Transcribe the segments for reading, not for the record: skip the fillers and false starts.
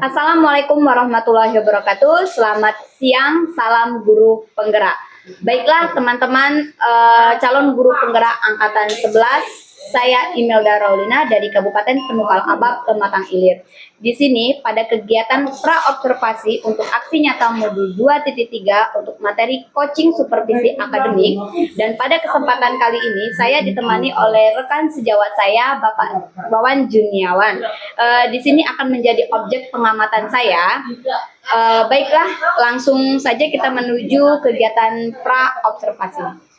Assalamualaikum warahmatullahi wabarakatuh. Selamat siang, salam guru penggerak. Baiklah teman-teman, calon guru penggerak angkatan 11, saya Imelda Raulina dari Kabupaten Penukal Abab, Pematang Ilir. Di sini pada kegiatan pra-observasi untuk aksi nyata modul 2.3 untuk materi coaching supervisi akademik, dan pada kesempatan kali ini saya ditemani oleh rekan sejawat saya Bapak Wawan Juniawan. Di sini akan menjadi objek pengamatan saya. Baiklah, langsung saja kita menuju kegiatan pra-observasi.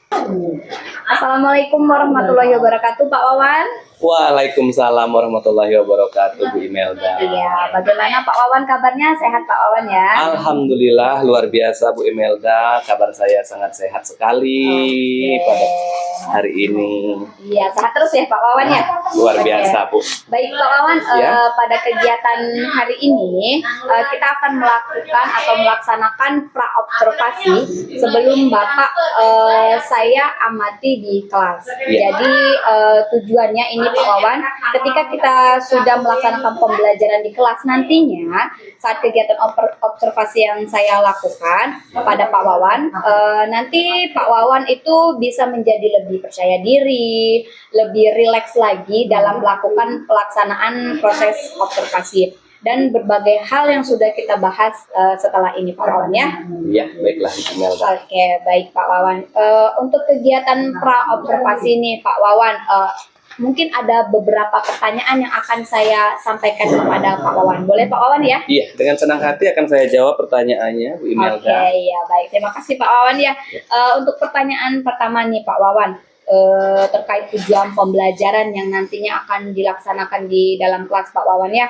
Assalamualaikum warahmatullahi wabarakatuh, Pak Wawan. Waalaikumsalam warahmatullahi wabarakatuh, Bu Imelda. Iya, bagaimana Pak Wawan kabarnya? Sehat Pak Wawan ya? Alhamdulillah, luar biasa Bu Imelda. Kabar saya sangat sehat sekali pada hari ini. Iya, sehat terus ya Pak Wawan ya? Luar biasa Bu. Baik Pak Wawan, Ya. pada kegiatan hari ini kita akan melakukan atau melaksanakan pra-observasi sebelum Bapak saya amati di kelas. Ya. Jadi tujuannya ini Pak Wawan, ketika kita sudah melaksanakan pembelajaran di kelas nantinya, saat kegiatan observasi yang saya lakukan pada Pak Wawan, nanti Pak Wawan itu bisa menjadi lebih percaya diri, lebih rileks lagi dalam melakukan pelaksanaan proses observasi dan berbagai hal yang sudah kita bahas setelah ini Pak Wawan ya. Ya, baiklah Bu Imelda. Oke, baik Pak Wawan. Untuk kegiatan pra-observasi ini Pak Wawan, mungkin ada beberapa pertanyaan yang akan saya sampaikan kepada Pak Wawan. Boleh Pak Wawan ya? Iya, dengan senang hati akan saya jawab pertanyaannya Bu Imelda. Oke, ya baik. Terima kasih Pak Wawan ya. Untuk pertanyaan pertama nih Pak Wawan, terkait tujuan pembelajaran yang nantinya akan dilaksanakan di dalam kelas Pak Wawan ya.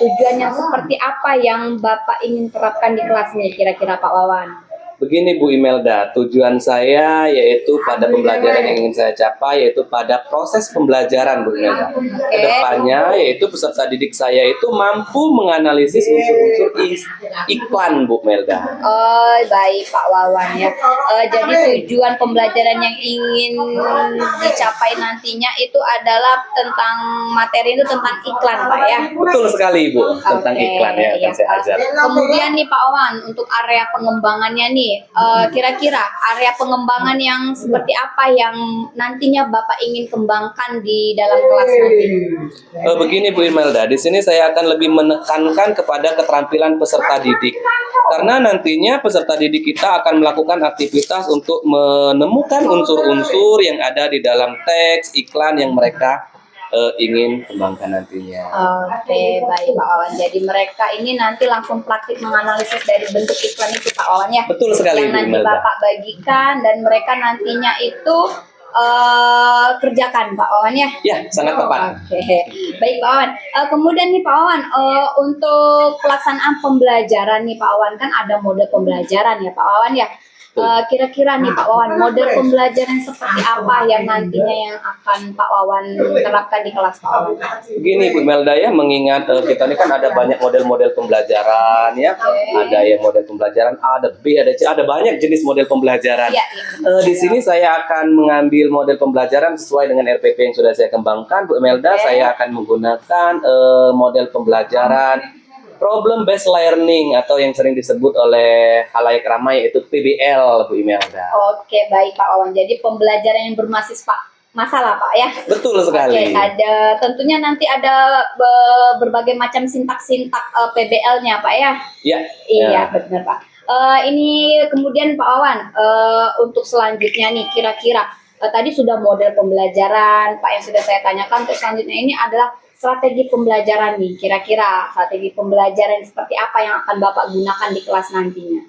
Tujuan yang seperti apa yang Bapak ingin terapkan di kelas nih kira-kira Pak Wawan? Begini Bu Imelda, tujuan saya yaitu pada pembelajaran yang ingin saya capai yaitu pada proses pembelajaran Bu Imelda. Kedepannya yaitu peserta didik saya itu mampu menganalisis unsur-unsur iklan Bu Imelda. Oh, baik Pak Wawan ya. Jadi tujuan pembelajaran yang ingin dicapai nantinya itu adalah tentang materi itu tentang iklan Pak ya. Betul sekali Bu, tentang Oke, iklan ya iya. yang saya ajar. Kemudian nih Pak Wawan, untuk area pengembangannya nih, kira-kira area pengembangan yang seperti apa yang nantinya Bapak ingin kembangkan di dalam kelas nanti? Begini Bu Imelda, di sini saya akan lebih menekankan kepada keterampilan peserta didik. Karena nantinya peserta didik kita akan melakukan aktivitas untuk menemukan unsur-unsur yang ada di dalam teks iklan yang mereka ingin kembangkan nantinya. Oke, baik Pak Wawan. Jadi mereka ini nanti langsung praktik menganalisis dari bentuk iklan itu Pak Wawan ya? Betul sekali yang Bu nanti Imelda. Bapak bagikan dan mereka nantinya itu kerjakan Pak Wawan ya? Ya, sangat tepat. Oke, baik Pak Wawan. Kemudian nih Pak Wawan, untuk pelaksanaan pembelajaran nih Pak Wawan, kan ada model pembelajaran ya Pak Wawan ya. Kira-kira nih Pak Wawan, model pembelajaran seperti apa yang nantinya yang akan Pak Wawan terapkan di kelas Pak Wawan? Begini Bu Imelda ya, mengingat kita ini kan ada banyak model-model pembelajaran ya. Ada yang model pembelajaran A, ada B, ada C, ada banyak jenis model pembelajaran. Iya, Di sini saya akan mengambil model pembelajaran sesuai dengan RPP yang sudah saya kembangkan Bu Imelda. Saya akan menggunakan model pembelajaran problem based learning atau yang sering disebut oleh halayak ramai yaitu PBL Bu Imelda. Oke, baik Pak Wawan. Jadi pembelajaran yang berbasis masalah Pak ya? Betul sekali. Oke, tentunya nanti ada berbagai macam sintak-sintak PBL-nya Pak ya? Ya. Iya, benar Pak. Ini kemudian Pak Wawan, untuk selanjutnya nih kira-kira tadi sudah model pembelajaran Pak yang sudah saya tanyakan. Untuk selanjutnya ini adalah strategi pembelajaran nih. Kira-kira strategi pembelajaran seperti apa yang akan Bapak gunakan di kelas nantinya?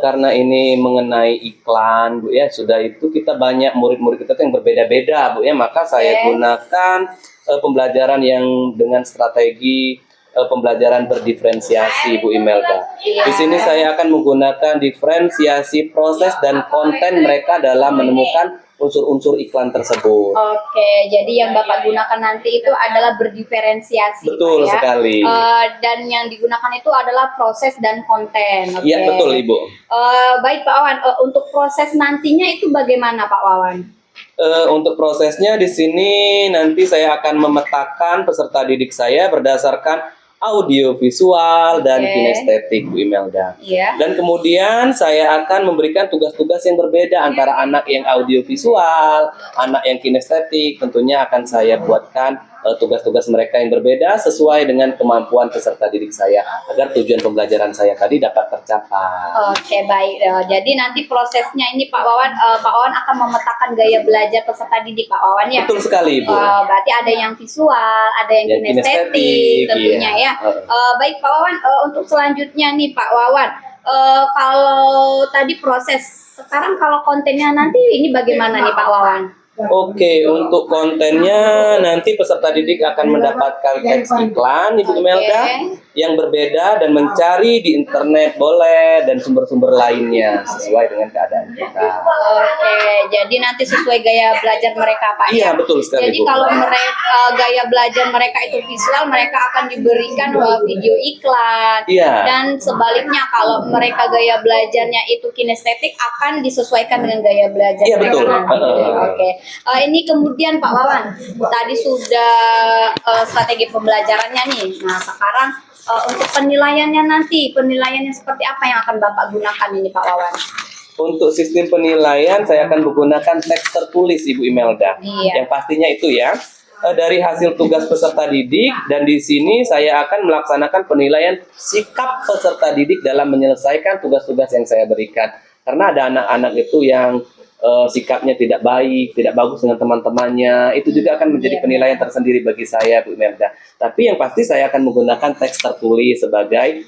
Karena ini mengenai iklan Bu ya, sudah itu kita banyak murid-murid kita yang berbeda-beda Bu ya, maka saya gunakan pembelajaran yang dengan strategi pembelajaran berdiferensiasi Bu Imelda. Di sini saya akan menggunakan diferensiasi proses dan konten mereka dalam menemukan unsur-unsur iklan tersebut. Oke, jadi yang Bapak gunakan nanti itu adalah berdiferensiasi. Betul Pak, ya? sekali. Dan yang digunakan itu adalah proses dan konten. Iya, betul Ibu. Baik Pak Wawan, untuk proses nantinya itu bagaimana Pak Wawan? Untuk prosesnya di sini nanti saya akan memetakan peserta didik saya berdasarkan audio visual dan Oke. kinestetik Bu Imelda. Iya. Dan kemudian saya akan memberikan tugas-tugas yang berbeda antara anak yang audio visual, anak yang kinestetik. Tentunya akan saya buatkan tugas-tugas mereka yang berbeda sesuai dengan kemampuan peserta didik saya agar tujuan pembelajaran saya tadi dapat tercapai. Oke, baik. Jadi nanti prosesnya ini Pak Wawan akan memetakan gaya belajar peserta didik Pak Wawan ya. Betul sekali Bu. Berarti ada yang visual, ada yang Yang kinestetik, kinestetik, tentunya iya. ya. Baik Pak Wawan, untuk selanjutnya nih Pak Wawan, kalau tadi proses, sekarang kalau kontennya nanti ini bagaimana nih Pak Wawan? Oke, untuk kontennya nanti peserta didik akan mendapatkan teks iklan Ibu Imelda yang berbeda dan mencari di internet boleh dan sumber-sumber lainnya sesuai dengan keadaan kita. Oke, jadi nanti sesuai gaya belajar mereka Pak Iya, ya. betul sekali Jadi Bu. kalau mereka gaya belajar mereka itu visual, mereka akan diberikan video iklan. Iya. Dan sebaliknya kalau mereka gaya belajarnya itu kinestetik akan disesuaikan dengan gaya belajar Iya, mereka betul. nanti. Oke. Ini kemudian Pak Wawan, tadi sudah strategi pembelajarannya nih. Nah, sekarang untuk penilaiannya nanti, penilaiannya seperti apa yang akan Bapak gunakan ini Pak Wawan? Untuk sistem penilaian saya akan menggunakan teks tertulis Ibu Imelda. Iya. Yang pastinya itu ya. Dari hasil tugas peserta didik dan di sini saya akan melaksanakan penilaian sikap peserta didik dalam menyelesaikan tugas-tugas yang saya berikan. Karena ada anak-anak itu yang sikapnya tidak baik, tidak bagus dengan teman-temannya, itu juga akan menjadi penilaian tersendiri bagi saya, Bu Imelda. Tapi yang pasti saya akan menggunakan teks tertulis sebagai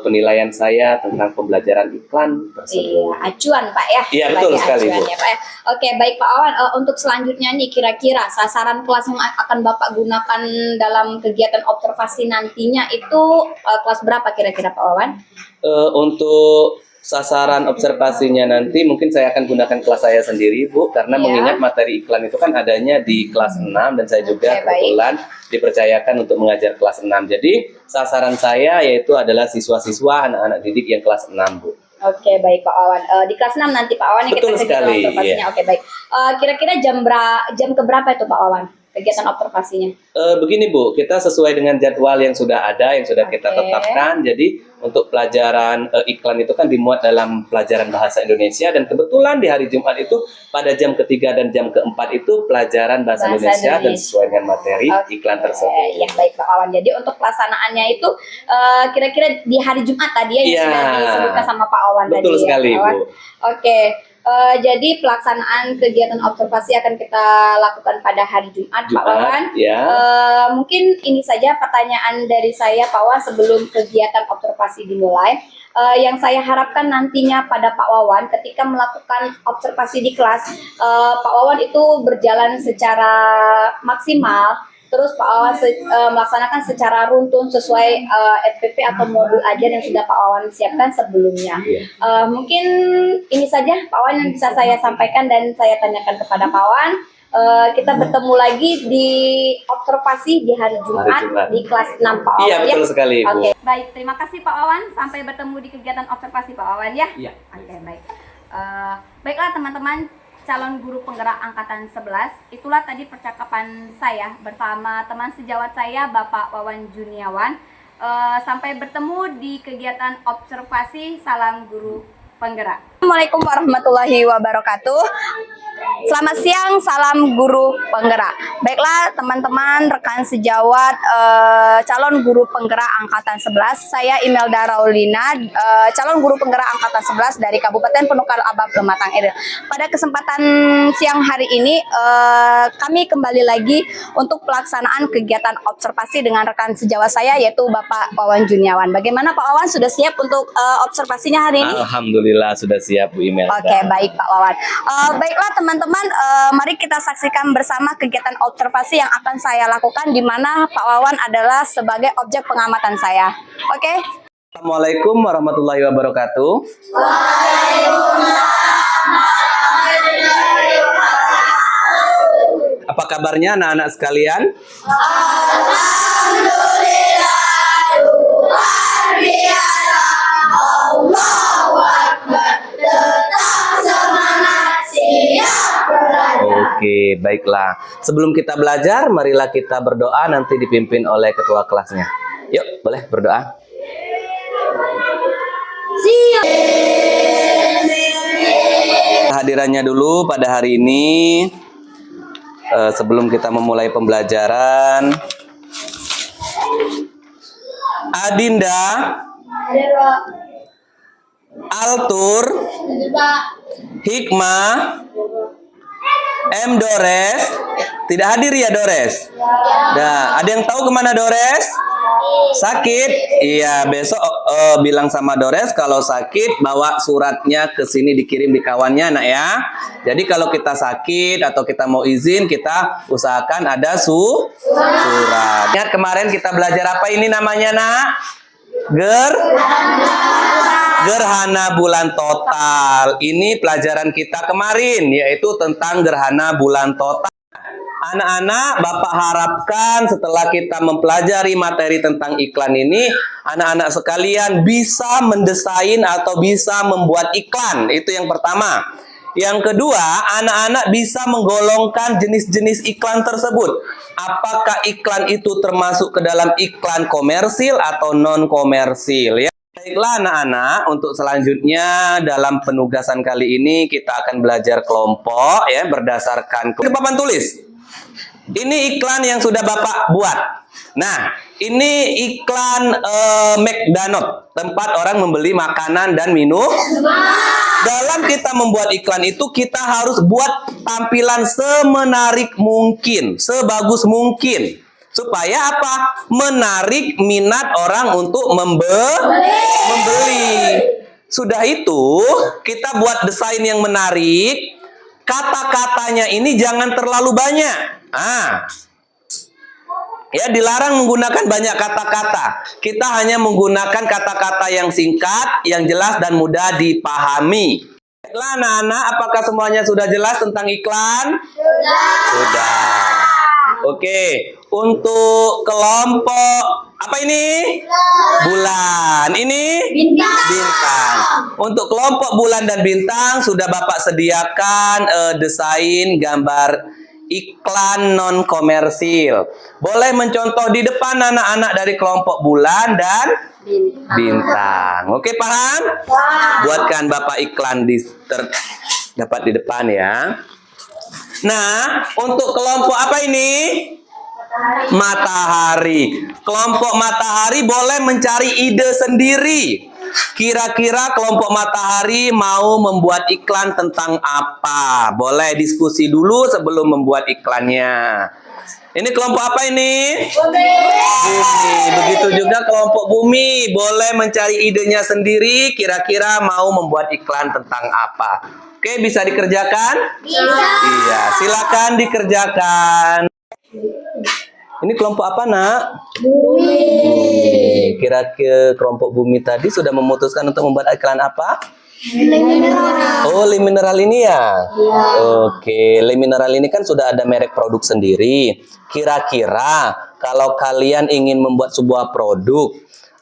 penilaian saya tentang pembelajaran iklan tersebut. Iya, acuan Pak ya. Iya, betul sebagai sekali, acuan Bu. ya, Pak ya. Oke, baik Pak Wawan. Untuk selanjutnya nih, kira-kira sasaran kelas yang akan Bapak gunakan dalam kegiatan observasi nantinya itu kelas berapa kira-kira Pak Wawan? Untuk sasaran observasinya nanti mungkin saya akan gunakan kelas saya sendiri Bu, karena Iya. mengingat materi iklan itu kan adanya di kelas 6 dan saya juga Oke, baik. kebetulan dipercayakan untuk mengajar kelas 6. Jadi sasaran saya yaitu adalah siswa-siswa anak-anak didik yang kelas 6 Bu. Oke, baik Pak Wawan. Di kelas 6 nanti Pak Wawan yang Betul kita kegiatan sekali, observasinya. iya. Oke, baik. Kira-kira jam keberapa itu Pak Wawan kegiatan observasinya? Begini Bu, kita sesuai dengan jadwal yang sudah ada, yang sudah kita Oke. tetapkan. Jadi untuk pelajaran iklan itu kan dimuat dalam pelajaran bahasa Indonesia dan kebetulan di hari Jumat itu pada jam ketiga dan jam keempat itu pelajaran bahasa Indonesia dan sesuai dengan materi iklan tersebut. Ya, baik Pak Wawan. Jadi untuk pelaksanaannya itu kira-kira di hari Jumat tadi ya yang Iya. sudah disebutkan sama Pak Wawan tadi. Betul sekali, ya, Pak Wawan. Bu. Oke. Jadi pelaksanaan kegiatan observasi akan kita lakukan pada hari Jumat, Pak Wawan. ya. Mungkin ini saja pertanyaan dari saya Pak Wawan sebelum kegiatan observasi dimulai. Yang saya harapkan nantinya pada Pak Wawan ketika melakukan observasi di kelas, Pak Wawan itu berjalan secara maksimal. Terus Pak Wawan melaksanakan secara runtun sesuai FPP atau modul ajar yang sudah Pak Wawan siapkan sebelumnya. Mungkin ini saja Pak Wawan yang bisa saya sampaikan dan saya tanyakan kepada Pak Wawan. Kita bertemu lagi di observasi di hari Jumat, di kelas 6 Pak Wawan. Iya, betul sekali, Bu. Oke, baik. Terima kasih Pak Wawan. Sampai bertemu di kegiatan observasi Pak Wawan ya. Iya. Oke, baik. Baiklah teman-teman calon guru penggerak angkatan 11, itulah tadi percakapan saya bersama teman sejawat saya Bapak Wawan Juniawan. Sampai bertemu di kegiatan observasi. Salam guru penggerak. Assalamualaikum warahmatullahi wabarakatuh. Selamat siang, salam guru penggerak. Baiklah teman-teman, rekan sejawat calon guru penggerak angkatan 11, saya Imelda Raulina, calon guru penggerak angkatan 11 dari Kabupaten Penukar Abab Pematang Iril. Pada kesempatan siang hari ini kami kembali lagi untuk pelaksanaan kegiatan observasi dengan rekan sejawat saya yaitu Bapak Wawan Juniawan. Bagaimana Pak Wawan, sudah siap untuk observasinya hari ini? Alhamdulillah sudah siap Bu Imelda. Oke, baik Pak Wawan. Baiklah teman-teman, mari kita saksikan bersama kegiatan observasi yang akan saya lakukan di mana Pak Wawan adalah sebagai objek pengamatan saya. Oke? Assalamualaikum warahmatullahi wabarakatuh. Apa kabarnya anak-anak sekalian? Oke, baiklah. Sebelum kita belajar, marilah kita berdoa nanti dipimpin oleh ketua kelasnya. Yuk, boleh berdoa. Hadirannya dulu pada hari ini. Sebelum kita memulai pembelajaran, Adinda, Altur, Hikmah, M. Dores, tidak hadir ya Dores? Nah, ada yang tahu kemana Dores? Sakit? Iya, besok bilang sama Dores kalau sakit bawa suratnya ke sini dikirim di kawannya, nak ya. Jadi kalau kita sakit atau kita mau izin, kita usahakan ada surat. Ingat kemarin kita belajar apa ini namanya, nak? Gerhana bulan total. Ini pelajaran kita kemarin, yaitu tentang gerhana bulan total. Anak-anak, Bapak harapkan setelah kita mempelajari materi tentang iklan ini, anak-anak sekalian bisa mendesain atau bisa membuat iklan. Itu yang pertama. Yang kedua, anak-anak bisa menggolongkan jenis-jenis iklan tersebut. Apakah iklan itu termasuk ke dalam iklan komersil atau non-komersil, ya? Baiklah anak-anak, untuk selanjutnya dalam penugasan kali ini kita akan belajar kelompok ya berdasarkan papan tulis. Ini iklan yang sudah Bapak buat. Nah, ini iklan McDonald, tempat orang membeli makanan dan minum. Dalam kita membuat iklan itu kita harus buat tampilan semenarik mungkin, sebagus mungkin. Supaya apa? Menarik minat orang untuk membeli. Sudah itu, kita buat desain yang menarik. Kata-katanya ini jangan terlalu banyak. Ya, dilarang menggunakan banyak kata-kata. Kita hanya menggunakan kata-kata yang singkat, yang jelas dan mudah dipahami. Baiklah anak-anak, apakah semuanya sudah jelas tentang iklan? Sudah. Oke, untuk kelompok apa ini? Bulan. Ini? Bintang. Untuk kelompok bulan dan bintang sudah Bapak sediakan desain gambar iklan non komersil. Boleh mencontoh di depan anak-anak dari kelompok bulan dan bintang. Oke, paham? Buatkan Bapak iklan dapat di depan ya. Nah, untuk kelompok apa ini? Matahari. Kelompok matahari boleh mencari ide sendiri. Kira-kira kelompok matahari mau membuat iklan tentang apa? Boleh diskusi dulu sebelum membuat iklannya. Ini kelompok apa ini? Bumi. Begitu juga kelompok bumi. Boleh mencari idenya sendiri. Kira-kira mau membuat iklan tentang apa? Oke, bisa dikerjakan? Bisa. Iya, silakan dikerjakan. Ini kelompok apa, nak? Bumi. Kira-kira kelompok bumi tadi sudah memutuskan untuk membuat iklan apa? Le mineral. Oh, le mineral ini ya? Ya. Oke, le mineral ini kan sudah ada merek produk sendiri. Kira-kira kalau kalian ingin membuat sebuah produk,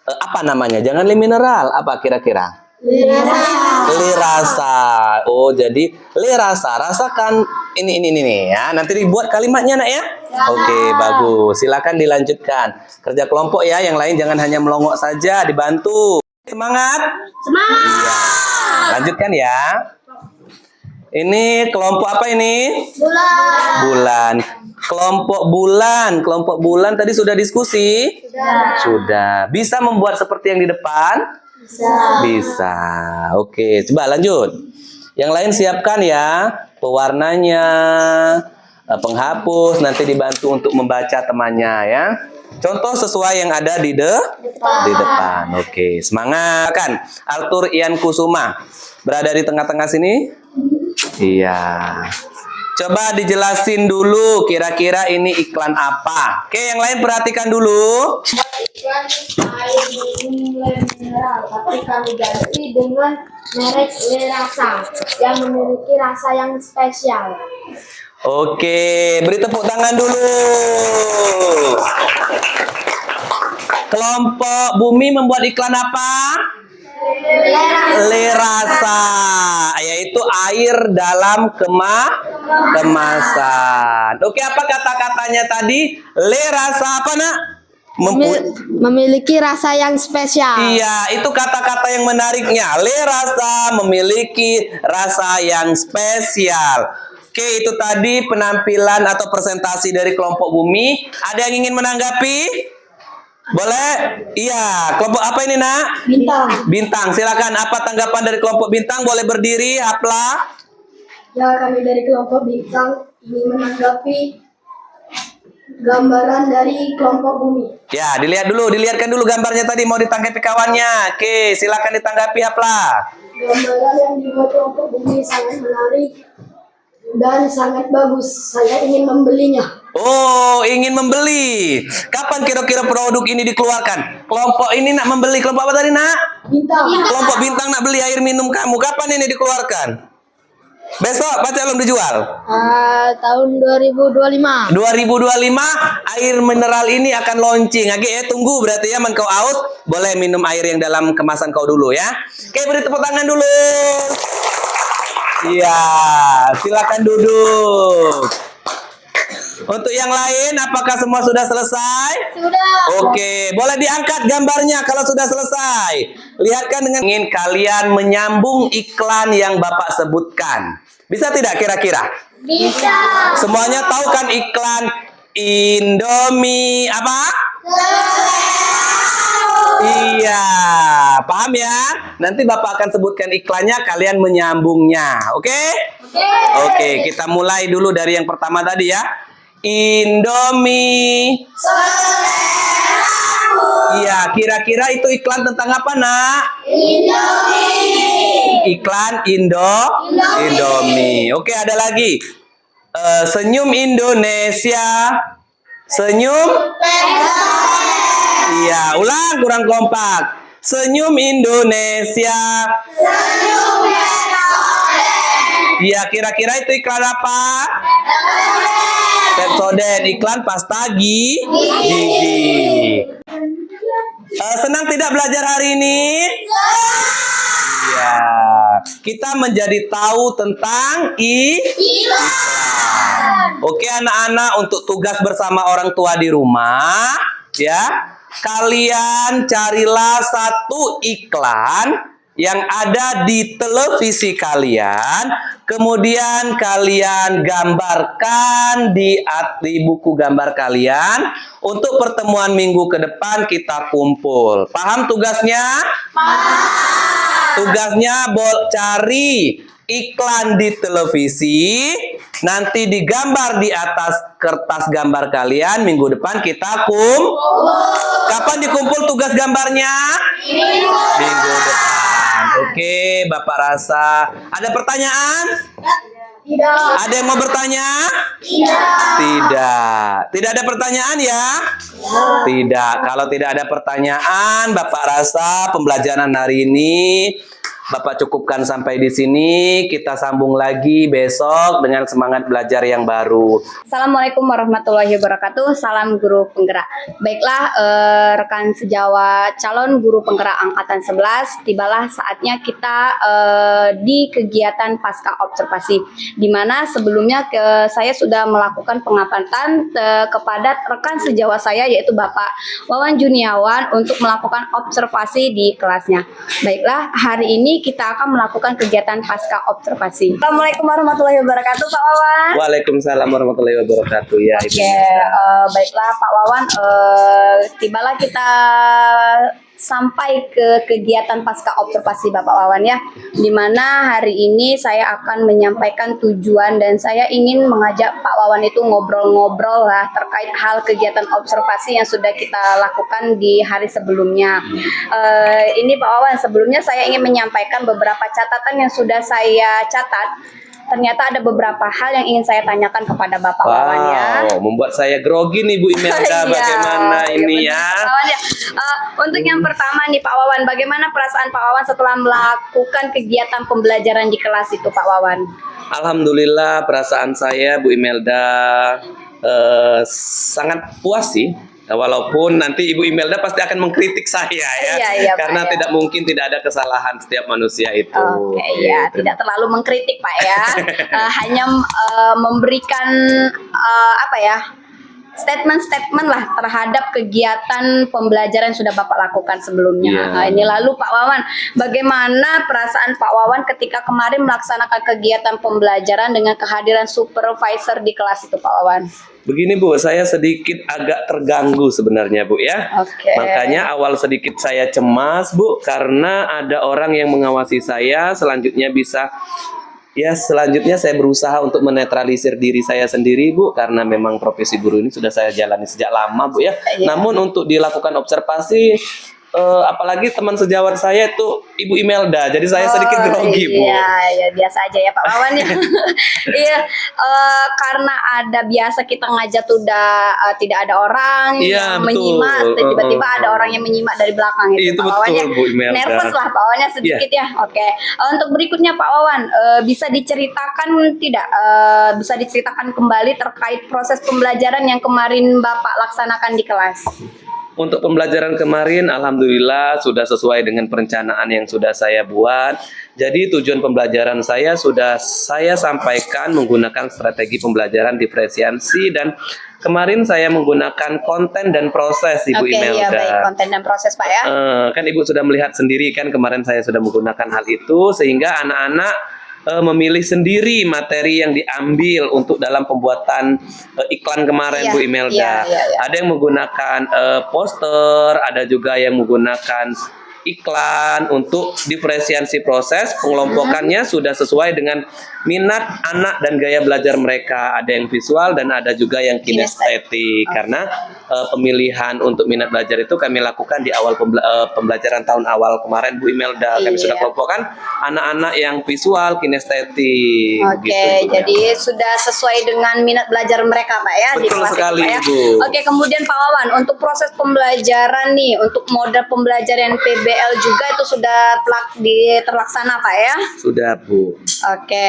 apa namanya? Jangan le mineral, apa kira-kira? Lirasa. Oh, jadi lirasa, rasakan ini ya. Nanti dibuat kalimatnya, nak ya. Oke, bagus. Silakan dilanjutkan. Kerja kelompok ya, yang lain jangan hanya melongok saja, dibantu. Semangat. Semangat. Iya. Lanjutkan ya. Ini kelompok apa ini? Bulan. Kelompok bulan tadi sudah diskusi? Sudah. Bisa membuat seperti yang di depan? Bisa. Oke, coba lanjut. Yang lain siapkan ya pewarnanya, penghapus, nanti dibantu untuk membaca temannya ya. Contoh sesuai yang ada di depan. Oke, semangat kan. Arthur Ian Kusuma berada di tengah-tengah sini. Iya. Coba dijelasin dulu kira-kira ini iklan apa. Oke, yang lain perhatikan dulu. Iklan air minum mineral, tapi kami ganti dengan merek Lirasa yang memiliki rasa yang spesial. Oke, beri tepuk tangan dulu. Kelompok bumi membuat iklan apa? Lirasa, yaitu air dalam kemasan. Oke, apa kata-katanya tadi? Lirasa apa, nak? Memiliki rasa yang spesial. Iya, itu kata-kata yang menariknya. Lerasa memiliki rasa yang spesial. Oke, itu tadi penampilan atau presentasi dari kelompok Bumi. Ada yang ingin menanggapi? Boleh? Iya, kelompok apa ini, Nak? Bintang. Bintang, silakan. Apa tanggapan dari kelompok Bintang? Boleh berdiri, Hapla? Ya, kami dari kelompok Bintang ingin menanggapi gambaran dari kelompok Bumi. Ya, dilihatkan dulu gambarnya tadi mau ditanggapi kawannya. Oke, silakan ditanggapi, Hapla. Gambaran yang dibuat kelompok Bumi sangat menarik dan sangat bagus. Saya ingin membelinya. Oh, ingin membeli. Kapan kira-kira produk ini dikeluarkan? Kelompok ini nak membeli. Kelompok apa tadi, Nak? Bintang. Kelompok Bintang nak beli air minum kamu. Kapan ini dikeluarkan? Besok, Pak belum dijual. Tahun 2025. 2025 air mineral ini akan launching. Oke, tunggu berarti ya kau out. Boleh minum air yang dalam kemasan kau dulu ya. Oke, beri tepuk tangan dulu. Iya, silakan duduk. Untuk yang lain, apakah semua sudah selesai? Sudah. Oke, boleh diangkat gambarnya kalau sudah selesai. Lihatkan dengan ingin kalian menyambung iklan yang Bapak sebutkan. Bisa tidak kira-kira? Bisa. Semuanya tahu kan iklan Indomie apa? Iya, paham ya? Nanti Bapak akan sebutkan iklannya, kalian menyambungnya. Oke? Oke, kita mulai dulu dari yang pertama tadi ya. Indomie. Iya, kira-kira itu iklan tentang apa, Nak? Iklan Indomie. Oke, ada lagi. Senyum Indonesia. Senyum. Iya, ulang kurang kompak. Senyum Indonesia. Iya, kira-kira itu iklan apa? Pepsodent, iklan pasta gigi. Senang tidak belajar hari ini? Iya. Kita menjadi tahu tentang iklan. Oke, anak-anak, untuk tugas bersama orang tua di rumah, ya. Kalian carilah satu iklan yang ada di televisi kalian, kemudian kalian gambarkan di buku gambar kalian. Untuk pertemuan minggu ke depan kita kumpul. Paham tugasnya? Paham. Tugasnya cari iklan di televisi, nanti digambar di atas kertas gambar kalian. Minggu depan kita kumpul. Kapan dikumpul tugas gambarnya? Minggu depan. Oke, Bapak rasa ada pertanyaan? Tidak. Ada yang mau bertanya? Tidak ada pertanyaan ya? Tidak. Kalau tidak ada pertanyaan, Bapak rasa pembelajaran hari ini Bapak cukupkan sampai di sini. Kita sambung lagi besok dengan semangat belajar yang baru. Assalamualaikum warahmatullahi wabarakatuh. Salam guru penggerak. Baiklah, rekan sejawat calon guru penggerak angkatan 11, tibalah saatnya kita di kegiatan pasca observasi, di mana sebelumnya saya sudah melakukan pengamatan kepada rekan sejawat saya, yaitu Bapak Wawan Juniawan, untuk melakukan observasi di kelasnya. Baiklah, hari ini kita akan melakukan kegiatan pasca observasi. Assalamualaikum warahmatullahi wabarakatuh, Pak Wawan. Waalaikumsalam warahmatullahi wabarakatuh. Ya, Oke, baiklah Pak Wawan, tibalah kita sampai ke kegiatan pasca observasi Bapak Wawan ya, dimana hari ini saya akan menyampaikan tujuan dan saya ingin mengajak Pak Wawan itu ngobrol-ngobrol lah terkait hal kegiatan observasi yang sudah kita lakukan di hari sebelumnya. Ini Pak Wawan, sebelumnya saya ingin menyampaikan beberapa catatan yang sudah saya catat. Ternyata ada beberapa hal yang ingin saya tanyakan kepada Bapak Wawan ya. Membuat saya grogi nih Bu Imelda. Bagaimana ini ya? Pak Wawan ya. Untuk yang pertama nih Pak Wawan, bagaimana perasaan Pak Wawan setelah melakukan kegiatan pembelajaran di kelas itu Pak Wawan? Alhamdulillah, perasaan saya Bu Imelda sangat puas sih. Walaupun nanti Ibu Imelda pasti akan mengkritik saya ya, Iya, karena Pak, tidak mungkin tidak ada kesalahan setiap manusia itu. Oke, ya, tidak terlalu mengkritik Pak ya, hanya memberikan apa ya, statement-statement lah terhadap kegiatan pembelajaran yang sudah Bapak lakukan sebelumnya. Iya. Nah, ini lalu Pak Wawan, bagaimana perasaan Pak Wawan ketika kemarin melaksanakan kegiatan pembelajaran dengan kehadiran supervisor di kelas itu, Pak Wawan? Begini Bu, saya sedikit agak terganggu sebenarnya Bu ya. Oke. Makanya awal sedikit saya cemas Bu, karena ada orang yang mengawasi saya, selanjutnya saya berusaha untuk menetralisir diri saya sendiri Bu, karena memang profesi guru ini sudah saya jalani sejak lama Bu ya. Iya. Namun untuk dilakukan observasi, apalagi teman sejawat saya itu Ibu Imelda, jadi saya sedikit grogi Bu. Iya, ya biasa aja ya Pak Wawan ya. Iya, karena ada biasa kita ngajak tuh tidak ada orang Iya, yang betul. menyimak, tiba-tiba ada orang yang menyimak dari belakang Itu Pak Wawan ya. betul, Bu Imelda. Nervous lah Pak Wawan ya sedikit ya. Oke. Untuk berikutnya Pak Wawan, bisa diceritakan tidak? Bisa diceritakan kembali terkait proses pembelajaran yang kemarin Bapak laksanakan di kelas? Untuk pembelajaran kemarin, alhamdulillah sudah sesuai dengan perencanaan yang sudah saya buat. Jadi tujuan pembelajaran saya sudah saya sampaikan menggunakan strategi pembelajaran diferensiasi, dan kemarin saya menggunakan konten dan proses Ibu Oke, Imelda. iya baik, konten dan proses Pak ya. Kan Ibu sudah melihat sendiri kan kemarin saya sudah menggunakan hal itu, sehingga anak-anak memilih sendiri materi yang diambil untuk dalam pembuatan iklan kemarin Iya, Bu Imelda. iya. Ada yang menggunakan poster, ada juga yang menggunakan iklan. Untuk diferensiasi proses pengelompokannya sudah sesuai dengan minat anak dan gaya belajar mereka. Ada yang visual dan ada juga yang kinestetik. Karena pemilihan untuk minat belajar itu kami lakukan di awal pembelajaran tahun awal kemarin Bu Imelda. Kami sudah kelompokkan anak-anak yang visual, kinestetik. Oke, gitu, Bu, jadi sudah sesuai dengan minat belajar mereka Pak ya di Betul kelas itu, sekali, Pak ya. Bu. Oke, kemudian Pak Wawan, untuk proses pembelajaran nih, untuk model pembelajaran PBL juga itu sudah terlaksana Pak ya? Sudah Bu. Oke,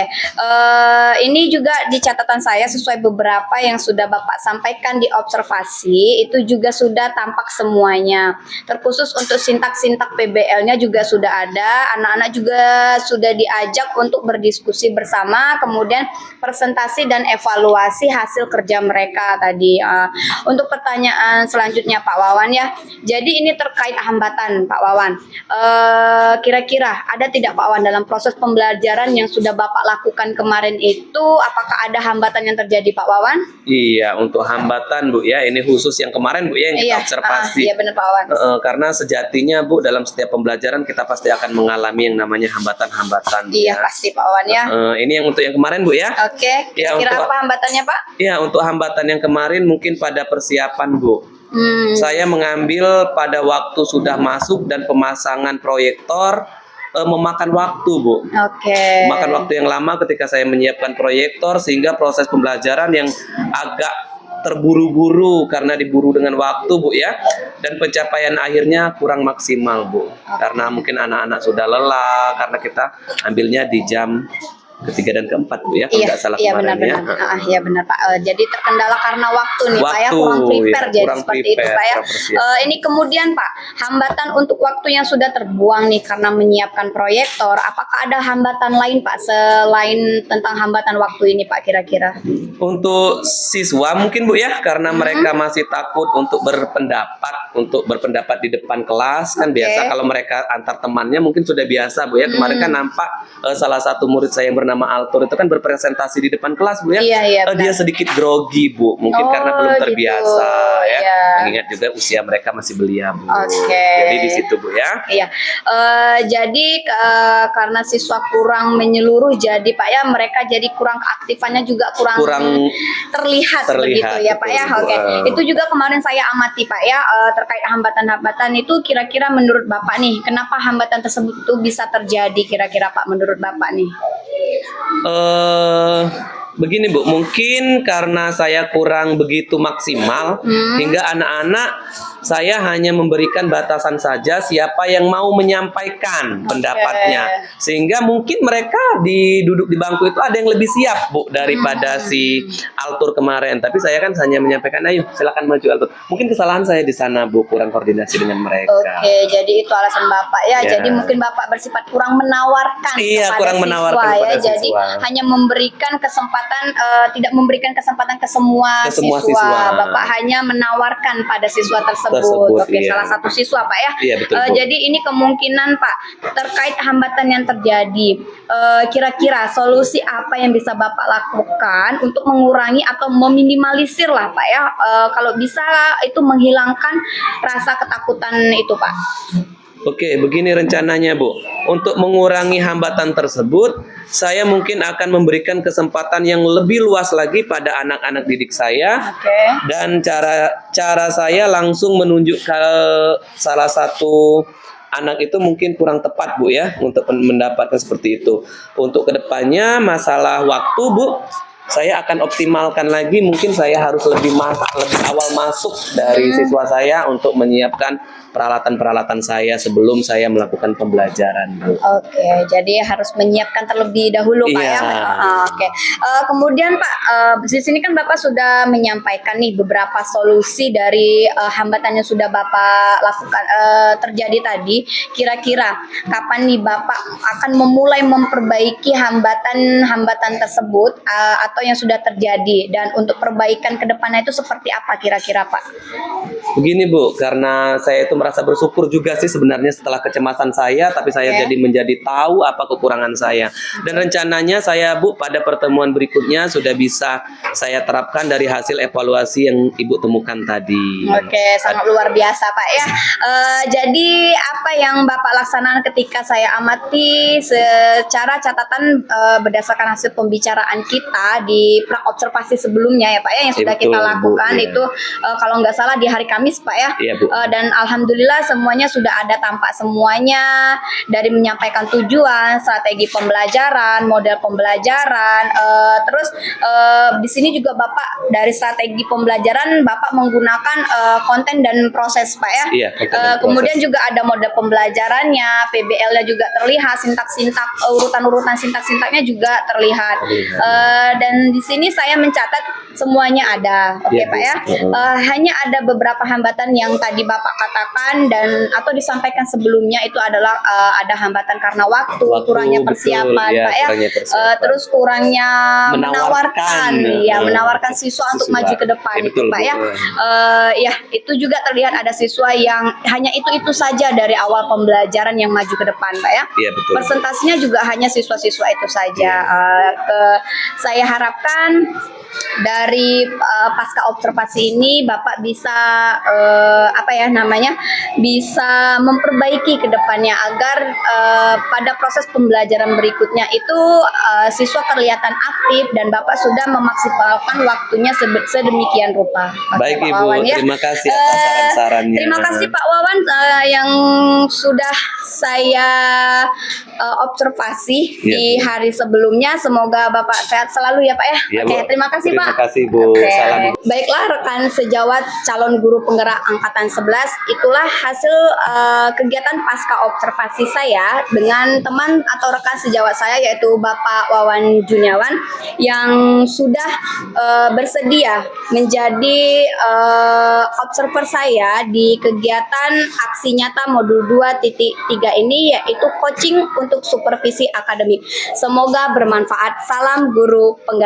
ini juga di catatan saya sesuai beberapa yang sudah Bapak sampaikan di observasi, itu juga sudah tampak semuanya. Terkhusus untuk sintak-sintak PBL-nya juga sudah ada, anak-anak juga sudah diajak untuk berdiskusi bersama, kemudian presentasi dan evaluasi hasil kerja mereka tadi. Untuk pertanyaan selanjutnya Pak Wawan ya, jadi ini terkait hambatan Pak Wawan. Kira-kira ada tidak Pak Wawan dalam proses pembelajaran yang sudah Bapak lakukan kemarin itu, apakah ada hambatan yang terjadi Pak Wawan? Iya, untuk hambatan Bu ya, ini khusus yang kemarin Bu ya, yang kita observasi. Iya benar Pak Wawan. Karena sejatinya Bu, dalam setiap pembelajaran kita pasti akan mengalami yang namanya hambatan-hambatan. Bu, Iya ya. pasti Pak Wawan ya. Ini yang untuk yang kemarin Bu ya. Oke, Ya, kira untuk- apa hambatannya Pak? Ya, untuk hambatan yang kemarin mungkin pada persiapan Bu. Saya mengambil pada waktu sudah masuk dan pemasangan proyektor memakan waktu Bu. Oke. Makan waktu yang lama ketika saya menyiapkan proyektor, sehingga proses pembelajaran yang agak terburu-buru karena diburu dengan waktu Bu ya, dan pencapaian akhirnya kurang maksimal Bu, karena mungkin anak-anak sudah lelah karena kita ambilnya di jam ketiga dan keempat Bu ya, kalau nggak salah iya kemarin ya. benar-benar. Iya benar Pak. Jadi terkendala karena waktu nih Pak ya, Waktu, kurang prepare ya, jadi kurang seperti itu prepare, Pak ya. kurang persiapan. Ini kemudian Pak, hambatan untuk waktu yang sudah terbuang nih karena menyiapkan proyektor, apakah ada hambatan lain Pak selain tentang hambatan waktu ini Pak kira-kira? Untuk siswa mungkin Bu ya, karena mereka masih takut untuk berpendapat di depan kelas kan. Oke. Biasa kalau mereka antar temannya mungkin sudah biasa Bu ya. Kemarin kan nampak salah satu murid saya yang bernama Altur itu kan berpresentasi di depan kelas Bu ya. Iya, Dia benar. sedikit grogi Bu, mungkin Oh, karena belum terbiasa gitu. ya. Iya. Mengingat juga usia mereka masih belia Bu. Oke. Jadi di situ Bu ya. Iya, jadi karena siswa kurang menyeluruh, jadi Pak ya mereka jadi kurang keaktifannya juga kurang terlihat begitu ya Pak ya. betul, Bu. Oke, itu juga kemarin saya amati Pak ya, terkait hambatan-hambatan itu kira-kira menurut Bapak nih, kenapa hambatan tersebut itu bisa terjadi kira-kira Pak menurut Bapak nih? Begini Bu, mungkin karena saya kurang begitu maksimal hingga anak-anak saya hanya memberikan batasan saja siapa yang mau menyampaikan pendapatnya. Sehingga mungkin mereka duduk di bangku itu ada yang lebih siap, Bu, daripada si Altur kemarin. Tapi saya kan hanya menyampaikan, ayo silakan maju Altur. Mungkin kesalahan saya di sana, Bu, kurang koordinasi dengan mereka. Oke, jadi itu alasan Bapak ya. Ya. Jadi mungkin Bapak bersifat kurang menawarkan Iya, kepada kurang siswa menawarkan ya. kepada Jadi siswa. hanya memberikan kesempatan, tidak memberikan kesempatan ke semua, Ke semua siswa. Bapak hanya menawarkan pada siswa tersebut. Tersebut, Oke, iya. salah satu siswa Pak ya. Iya, betul, Bu. Jadi ini kemungkinan Pak terkait hambatan yang terjadi. Kira-kira solusi apa yang bisa Bapak lakukan untuk mengurangi atau meminimalisir lah Pak ya. Kalau bisa itu menghilangkan rasa ketakutan itu Pak. Oke, begini rencananya, Bu. Untuk mengurangi hambatan tersebut, saya mungkin akan memberikan kesempatan yang lebih luas lagi pada anak-anak didik saya. Oke. Dan cara saya langsung menunjuk ke salah satu anak itu mungkin kurang tepat, Bu, ya, untuk mendapatkan seperti itu. Untuk kedepannya masalah waktu, Bu, saya akan optimalkan lagi. Mungkin saya harus lebih awal masuk dari siswa saya untuk menyiapkan peralatan-peralatan saya sebelum saya melakukan pembelajaran, Bu. Oke, jadi harus menyiapkan terlebih dahulu Pak Iya. ya. Oke. Kemudian Pak, di sini kan Bapak sudah menyampaikan nih beberapa solusi dari hambatan yang sudah Bapak lakukan terjadi tadi. Kira-kira kapan nih Bapak akan memulai memperbaiki hambatan-hambatan tersebut atau yang sudah terjadi, dan untuk perbaikan ke depannya itu seperti apa kira-kira Pak? Begini, Bu, karena saya itu merasa bersyukur juga sih sebenarnya setelah kecemasan saya, tapi saya Oke. jadi menjadi tahu apa kekurangan saya. Dan rencananya saya, Bu, pada pertemuan berikutnya sudah bisa saya terapkan dari hasil evaluasi yang Ibu temukan tadi. Oke, sangat luar biasa Pak ya. Jadi apa yang Bapak laksanakan ketika saya amati secara catatan berdasarkan hasil pembicaraan kita di pra-observasi sebelumnya ya Pak ya, yang sudah betul, kita Bu, lakukan iya. itu kalau nggak salah di hari Kamis Pak ya. Iya, Bu. Dan alhamdulillah semuanya sudah ada tampak semuanya, dari menyampaikan tujuan, strategi pembelajaran, model pembelajaran, terus di sini juga Bapak dari strategi pembelajaran Bapak menggunakan konten dan proses Pak ya. Iya, konten dan Kemudian proses. juga ada model pembelajarannya, PBL-nya juga terlihat, sintak-sintak urutan-urutan sintak-sintaknya juga terlihat. Dan di sini saya mencatat semuanya ada, oke Iya, Pak ya. Bu. Hanya ada beberapa hambatan yang tadi Bapak katakan dan atau disampaikan sebelumnya, itu adalah ada hambatan karena waktu, kurangnya betul, persiapan ya, Pak ya. kurangnya persiapan. Terus kurangnya Menawarkan, menawarkan siswa untuk siswa. maju ke depan Ya, itu betul, Pak Bu. ya. Ya, itu juga terlihat ada siswa yang hanya itu saja dari awal pembelajaran yang maju ke depan Pak ya. Iya, betul. Persentasinya juga hanya siswa-siswa itu saja. Saya harapkan dari pasca observasi ini Bapak bisa bisa memperbaiki ke depannya agar pada proses pembelajaran berikutnya itu siswa kelihatan aktif dan Bapak sudah memaksimalkan waktunya sedemikian rupa. Oke, Baik, Pak Ibu, Wawan, ya. terima kasih atas saran-sarannya. Terima kasih Pak Wawan yang sudah saya observasi Iya, di hari sebelumnya. Semoga Bapak sehat selalu ya Pak ya. Iya, Oke, Bu. terima kasih Pak. Terima kasih, Bu. Oke. Salam. Baiklah rekan sejawat calon guru penggerak angkatan 11, itulah hasil kegiatan pasca observasi saya dengan teman atau rekan sejawat saya yaitu Bapak Wawan Juniawan yang sudah bersedia menjadi observer saya di kegiatan aksi nyata modul 2.3 ini, yaitu coaching untuk supervisi akademik. Semoga bermanfaat. Salam guru penggerak.